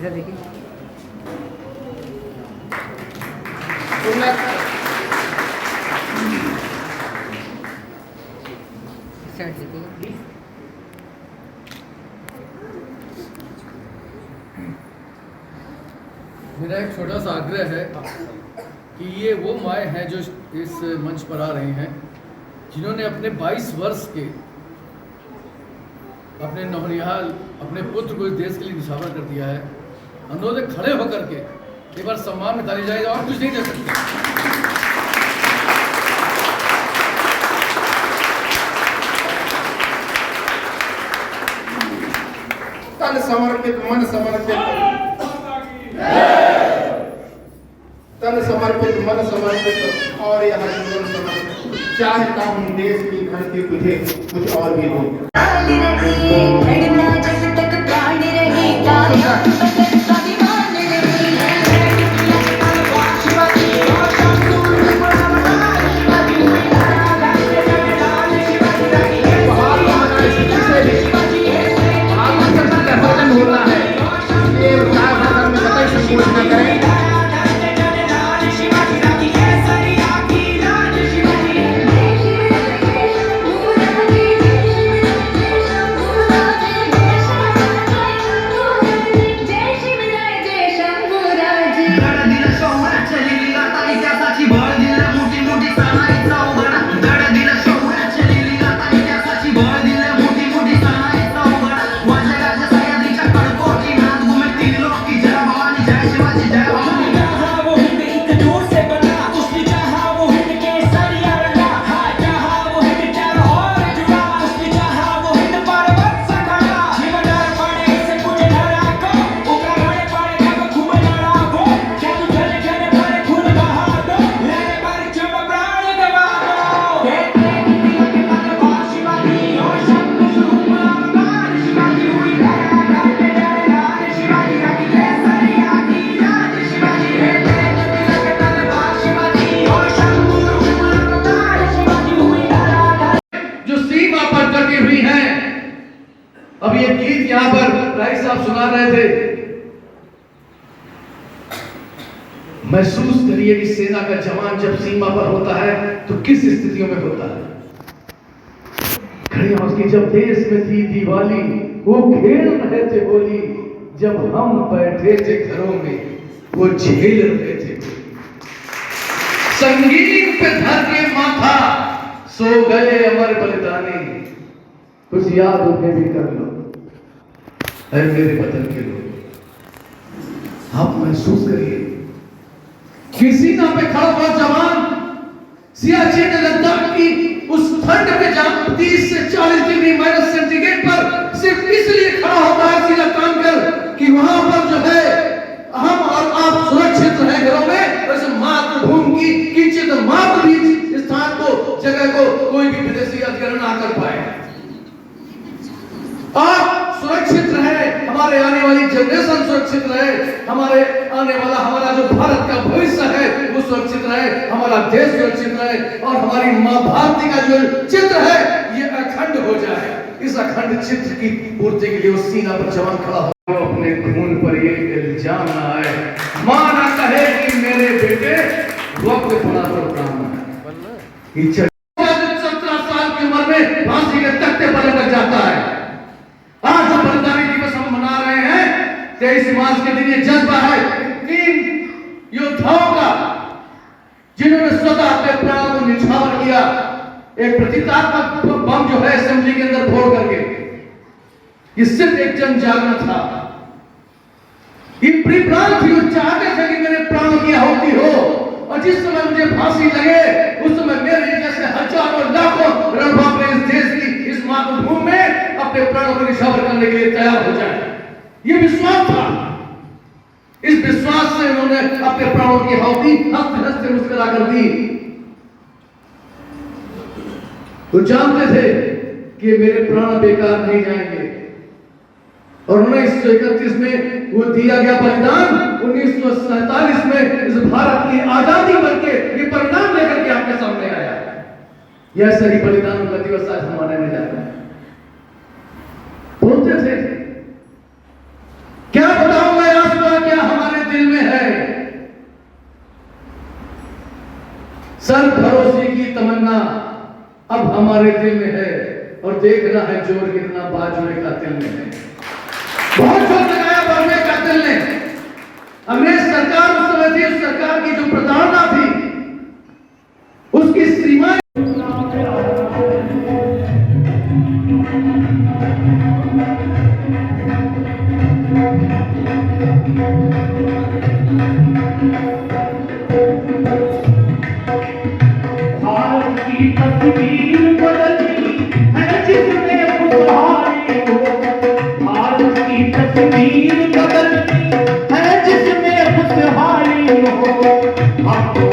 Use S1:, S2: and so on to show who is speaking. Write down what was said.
S1: इधर देखिए। साइड देखिए।
S2: मेरा एक छोटा सा आग्रह है कि ये वो माएँ हैं जो इस मंच पर आ रही हैं, जिन्होंने अपने 22 वर्ष के अपने नौनिहाल अपने पुत्र को इस देश के लिए निछावर कर दिया है। अनुरोध है खड़े होकर के एक बार सम्मान में ताली जाएगा और कुछ नहीं दे सकते।
S3: तन समर्पित मन समर्पित, तन समर्पित मन समर्पित और यह जीवन समर्पित। चाहता हूँ देश की धरती तुझे कुछ और भी हो।
S2: अब ये गीत यहाँ पर राय साहब सुना रहे थे। महसूस करिए कि सेना का जवान जब सीमा पर होता है तो किस स्थितियों में होता है। खड़ी आवाज की जब देश में थी दिवाली, वो खेल रहे थे होली, जब हम बैठे थे घरों में वो झेल रहे थे। संगीत पे धर के माथा सो गए अमर बलिदानी, कुछ याद उन्हें भी कर लो अरे मेरे वतन के लोग। आप महसूस करिए कि सीमा पे खड़ा हुआ जवान सियाचिन लद्दाख की उस ठंड में जहां 30 से 40 डिग्री माइनस सेंटीग्रेड पर सिर्फ इसलिए खड़ा होता है सीधा काम कर कि वहां पर जो है हम और आप सुरक्षित रहे घरों में। वैसे मातृभूमि की किंचित मात्र भी स्थान को जगह को कोई भी विदेशी अधिकारी ना कर पाए। आप सुरक्षित रहे, हमारे आने वाली जनरेशन सुरक्षित रहे, हमारे आने वाला हमारा जो भारत का भविष्य है वो सुरक्षित रहे, हमारा देश सुरक्षित रहे और हमारी मां भारती का जो चित्र है ये अखंड हो जाए। इस अखंड चित्र की पूर्ति के लिए उस सीना पर जवान खड़ा हो। अपने खून पर ये इल्जाम ना आए, मां ना कहे कि मेरे बेटे वक्त पड़ा तो काम है। 17 साल की उम्र में फांसी के तख्ते पर लटक जाता है। आज जो बलिदानी दिवस हम मना रहे हैं 23 मार्च के दिन, ये जज्बा है 3 योद्धाओं का जिन्होंने स्वतः अपने प्राणों को निछावर किया। एक प्रतीकात्मक बम जो है असेंबली के अंदर फोड़ करके, ये सिर्फ एक जन जागरण था। ये प्रीप्लान थी, वो चाहते थे कि मेरे प्राणों की आहुति हो और जिस समय मुझे फांसी लगे उस समय मेरे जैसे हजारों लाखों रणबांप इस देश की इस मातृभूमि में अपने प्राणों को निछावर करने के लिए तैयार हो जाए। ये विश्वास था। इस विश्वास से उन्होंने अपने प्राणों की आहुति हंसते हंसते मुस्कुरा कर दी। वो जानते थे कि मेरे प्राण बेकार नहीं जाएंगे और 1931 में वो दिया गया बलिदान 1947 में इस भारत की आजादी बनके ये परिणाम लेकर के आपके सामने आया। यह सही बलिदान का दिवस आज हम मनाने जा रहे हैं। बोलते थे क्या बताऊं मैं आज तमन्ना अब हमारे दिल में है और देखना है जोर कितना बाजुए का दिल में है। बहुत जोर लगाया बाजुए का दिल ने। अंग्रेज सरकार उस समय थी, उस सरकार की जो प्रताड़ना थी उसकी सीमाएं
S4: भारत की तस्वीर बदली है जिसमें खुशहाली हो। भारत की तस्वीर बदली है जिसमें खुशहाली हो। हम